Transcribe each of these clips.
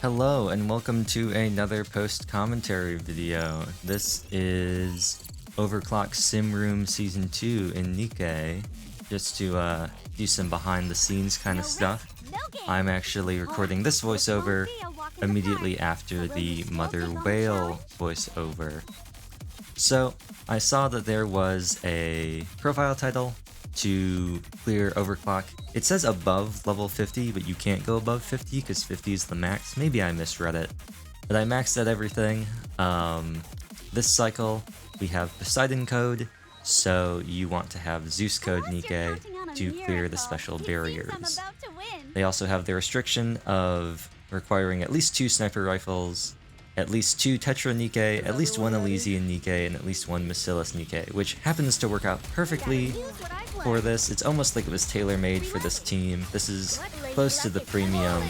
Hello and welcome to another post-commentary video. This is Overclock Sim Room Season 2 in Nikkei. Just to do some behind-the-scenes kind of stuff. I'm actually recording this voiceover immediately after the Mother Whale voiceover. So, I saw that there was a profile title to clear overclock. It says above level 50, but you can't go above 50 because 50 is the max. Maybe I misread it, but I maxed out everything. This cycle we have Poseidon code, so you want to have Zeus code Nikkei to clear the special barriers. They also have the restriction of requiring at least 2 sniper rifles, at least 2 Tetra Nikkei, at least 1 Elysian Nikkei, and at least 1 Bacillus Nikkei, which happens to work out perfectly for this. It's almost like it was tailor-made for this team. This is close to the premium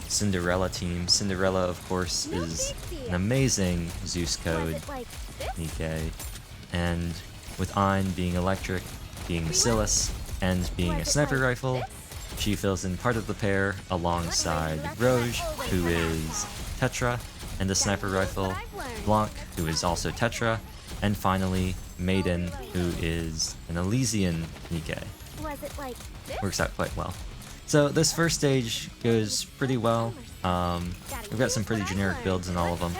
Cinderella team. Cinderella, of course, is an amazing Zeus code Nikkei, and with Ein being electric, being Bacillus, and being a sniper rifle, she fills in part of the pair alongside Rouge, who is Tetra, and a sniper rifle, Blanc, who is also Tetra, and finally, Maiden, who is an Elysian Nikkei. Works out quite well. So this first stage goes pretty well. We've got some pretty generic builds in all of them.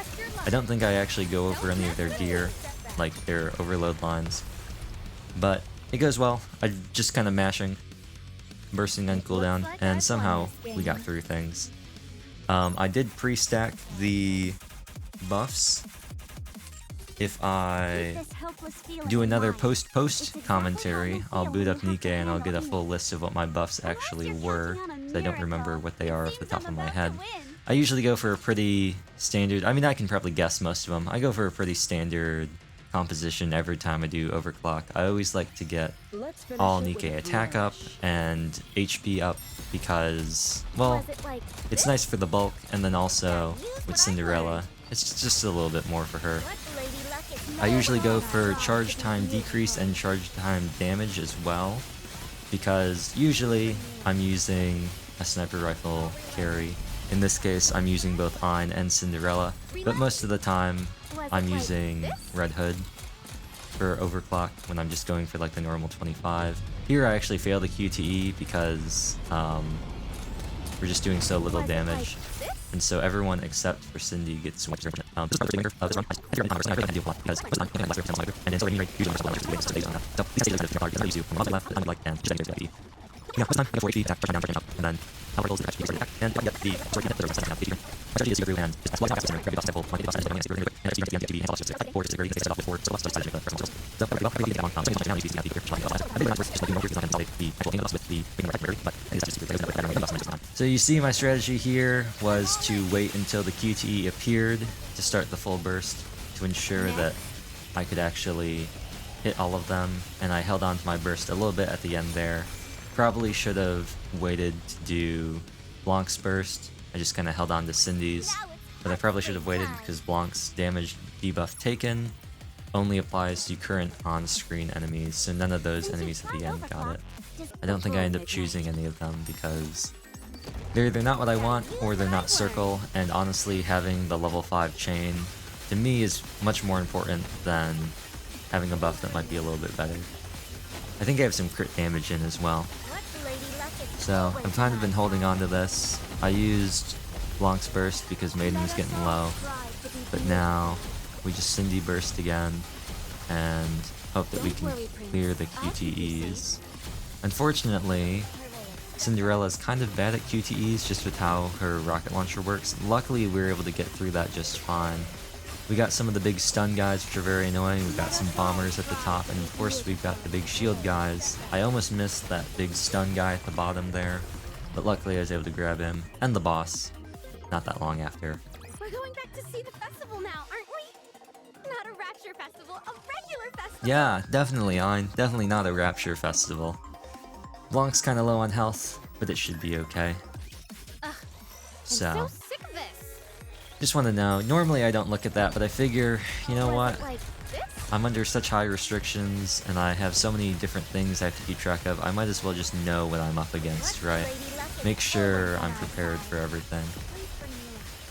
I don't think I actually go over any of their gear, like their overload lines, but it goes well. I'm just kind of mashing, bursting on cooldown, and somehow we got through things. I did pre-stack the buffs. If I do another post commentary, I'll boot up Nikkei and I'll get a full list of what my buffs actually were, because I don't remember what they are off the top of my head. I usually go for a pretty standard, I mean I can probably guess most of them. I go for a pretty standard composition every time I do overclock. I always like to get all Nikkei attack up and HP up because, well, it's nice for the bulk, and then also with Cinderella, it's just a little bit more for her. I usually go for charge time decrease and charge time damage as well, because usually I'm using a sniper rifle carry. In this case, I'm using both Ein and Cinderella, but most of the time I'm using Red Hood for overclock when I'm just going for like the normal 25. Here I actually fail the QTE because we're just doing so little damage. And so everyone except for Cindy gets one. So you see, my strategy here was to wait until the QTE appeared to start the full burst to ensure that I could actually hit all of them, and I held on to my burst a little bit at the end there. Probably should have waited to do Blanc's burst. I just kind of held on to Cindy's, but I probably should have waited because Blanc's damage debuff taken only applies to current on-screen enemies, so none of those enemies at the end got it. I don't think I end up choosing any of them because they're either not what I want or they're not circle, and honestly having the level 5 chain to me is much more important than having a buff that might be a little bit better. I think I have some crit damage in as well. So I've kind of been holding on to this. I used Blanc's burst because Maiden was getting low, but now we just Cindy burst again and hope that we can clear the QTEs. Unfortunately, Cinderella is kind of bad at QTEs just with how her rocket launcher works. Luckily, we were able to get through that just fine. We got some of the big stun guys, which are very annoying. We've got some bombers at the top, and of course we've got the big shield guys. I almost missed that big stun guy at the bottom there, but luckily I was able to grab him, and the boss, not that long after. We're going back to see the festival now, aren't we? Not a Rapture Festival, a regular festival! Yeah, definitely, Ein. Definitely not a Rapture Festival. Blanc's kind of low on health, but it should be okay. So sick of this. Just want to know, normally I don't look at that, but I figure, you know what? I'm under such high restrictions, and I have so many different things I have to keep track of, I might as well just know what I'm up against, right? Make sure I'm prepared for everything.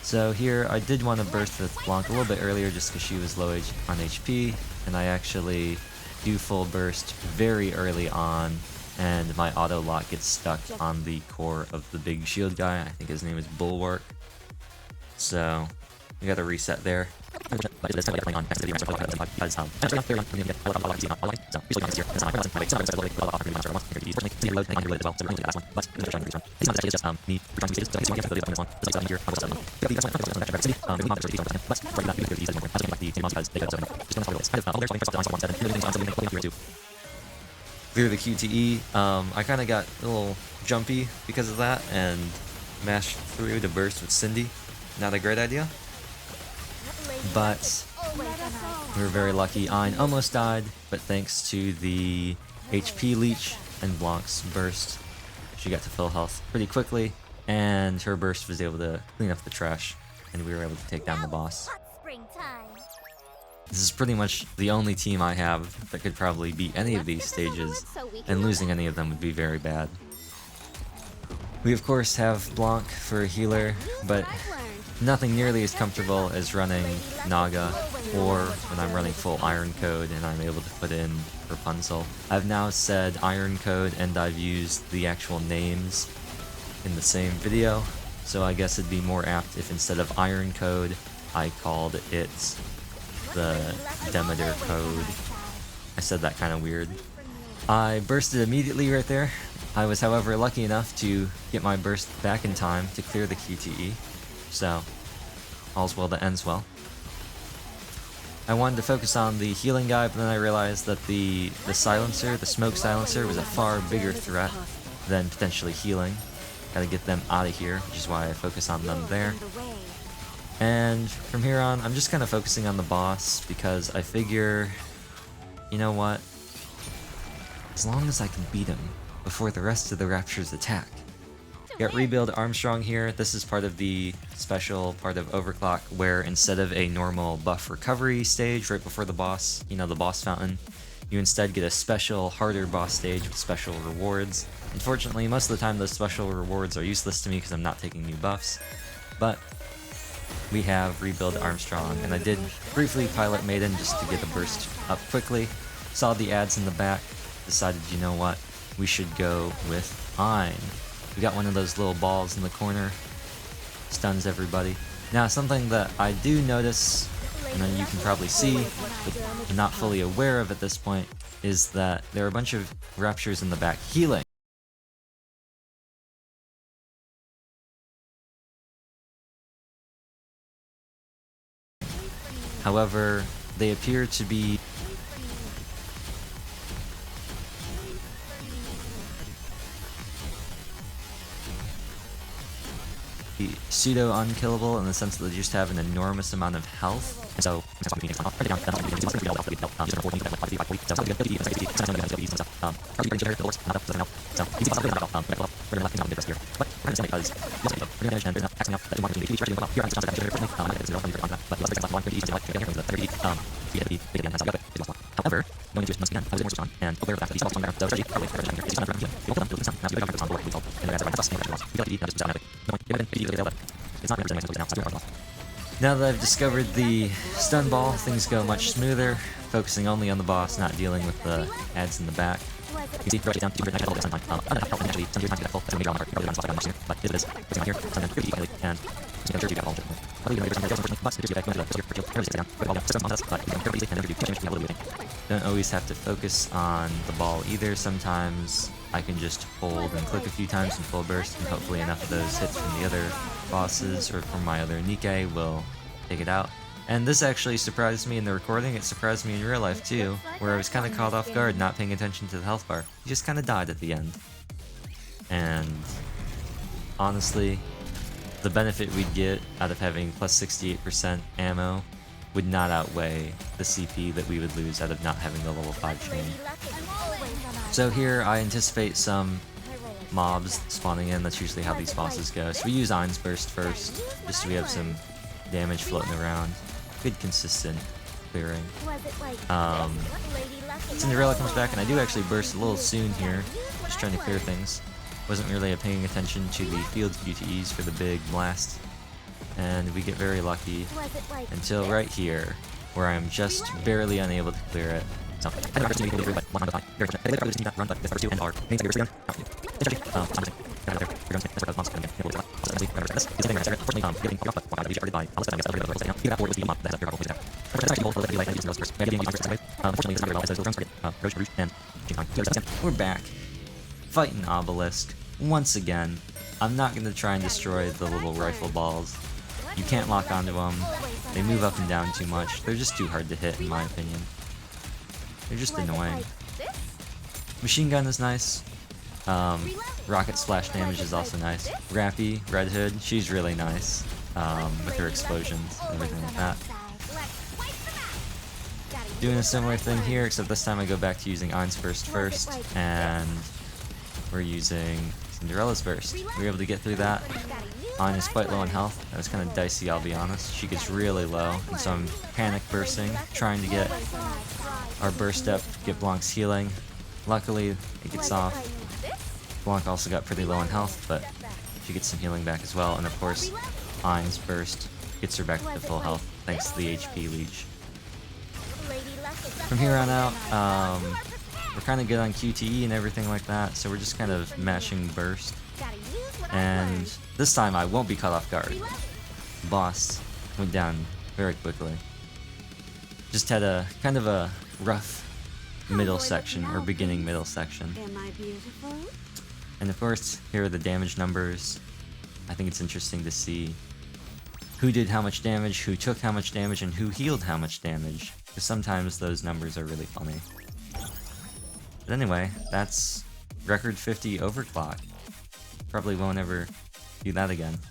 So here I did want to burst with Blanc a little bit earlier just because she was low on HP, and I actually do full burst very early on, and my auto lock gets stuck on the core of the big shield guy. I think his name is Bulwark. So we got to reset there. Clear the QTE. I kind of got a little jumpy because of that and mashed through to burst with Cindy. Not a great idea, but we were very lucky. Ein almost died, but thanks to the HP leech and Blanc's burst, she got to full health pretty quickly, and her burst was able to clean up the trash, and we were able to take down the boss. This is pretty much the only team I have that could probably beat any of these stages, and losing any of them would be very bad. We of course have Blanc for a healer, but nothing nearly as comfortable as running Naga, or when I'm running full Iron Code and I'm able to put in Rapunzel. I've now said Iron Code and I've used the actual names in the same video, so I guess it'd be more apt if instead of Iron Code I called it the Demeter Code. I said that kind of weird. I bursted immediately right there. I was however lucky enough to get my burst back in time to clear the QTE, so all's well that ends well. I wanted to focus on the healing guy, but then I realized that the silencer, the smoke silencer, was a far bigger threat than potentially healing. Gotta get them out of here, which is why I focus on them there. And from here on, I'm just kind of focusing on the boss, because I figure, you know what, as long as I can beat him before the rest of the Raptures attack. Got Rebuild Armstrong here. This is part of the special part of Overclock, where instead of a normal buff recovery stage right before the boss, you know, the boss fountain, you instead get a special, harder boss stage with special rewards. Unfortunately, most of the time those special rewards are useless to me because I'm not taking new buffs, but we have Rebuild Armstrong, and I did briefly pilot Maiden just to get the burst up quickly. Saw the ads in the back, decided, you know what, we should go with Ein. We got one of those little balls in the corner, stuns everybody. Now, something that I do notice, and then you can probably see, but I'm not fully aware of at this point, is that there are a bunch of Raptures in the back healing. However, they appear to be pseudo-unkillable in the sense that they just have an enormous amount of health. And so, however, going into it once again, I was more and aware of that these there, so now that I've discovered the stun ball, things go much smoother, focusing only on the boss, not dealing with the ads in the back. You see, rush it down to but it is here, and don't always have to focus on the ball either. Sometimes I can just hold and click a few times in full burst, and hopefully enough of those hits from the other bosses or from my other Nikke will take it out. And this actually surprised me in the recording. It surprised me in real life too, where I was kind of caught off guard not paying attention to the health bar. He just kind of died at the end. And honestly, the benefit we'd get out of having plus 68% ammo would not outweigh the CP that we would lose out of not having the level 5 chain. So here I anticipate some mobs spawning in. That's usually how these bosses go. So we use Ein's Burst first, just so we have some damage floating around. Good consistent clearing. Cinderella comes back, and I do actually burst a little soon here, just trying to clear things. Wasn't really paying attention to the field QTEs for the big blast. and we get very lucky Was it like until this? right here, where I'm just barely unable to clear it. So, I don't know if it's but 100 time. Very fortunate. They probably just need that run, but this first two and are main secondary gun. We're back. Fighting Obelisk. Once again, I'm not going to try and destroy the little rifle balls. You can't lock onto them. They move up and down too much. They're just too hard to hit, in my opinion. They're just Was it annoying. like this? Machine gun is nice. Rocket splash damage is also nice. Rappy, Red Hood, she's really nice. With her explosions and everything like that. Doing a similar thing here, except this time I go back to using Ein's Burst first, and we're using Cinderella's Burst. We were able to get through that. Ein is quite low on health. That was kind of dicey, I'll be honest. She gets really low, and so I'm panic bursting, trying to get our burst up, get Blanc's healing. Luckily, it gets off. Blanc also got pretty low on health, but she gets some healing back as well, and of course, Ein's Burst gets her back to full health, thanks to the HP leech. From here on out, we're kind of good on QTE and everything like that, so we're just kind of mashing Burst. And this time I won't be caught off guard. Boss went down very quickly. Just had a kind of a rough middle section, or beginning middle section. Am I beautiful? And of course, here are the damage numbers. I think it's interesting to see who did how much damage, who took how much damage, and who healed how much damage. Because sometimes those numbers are really funny. But anyway, that's record 50 overclock. Probably won't ever do that again.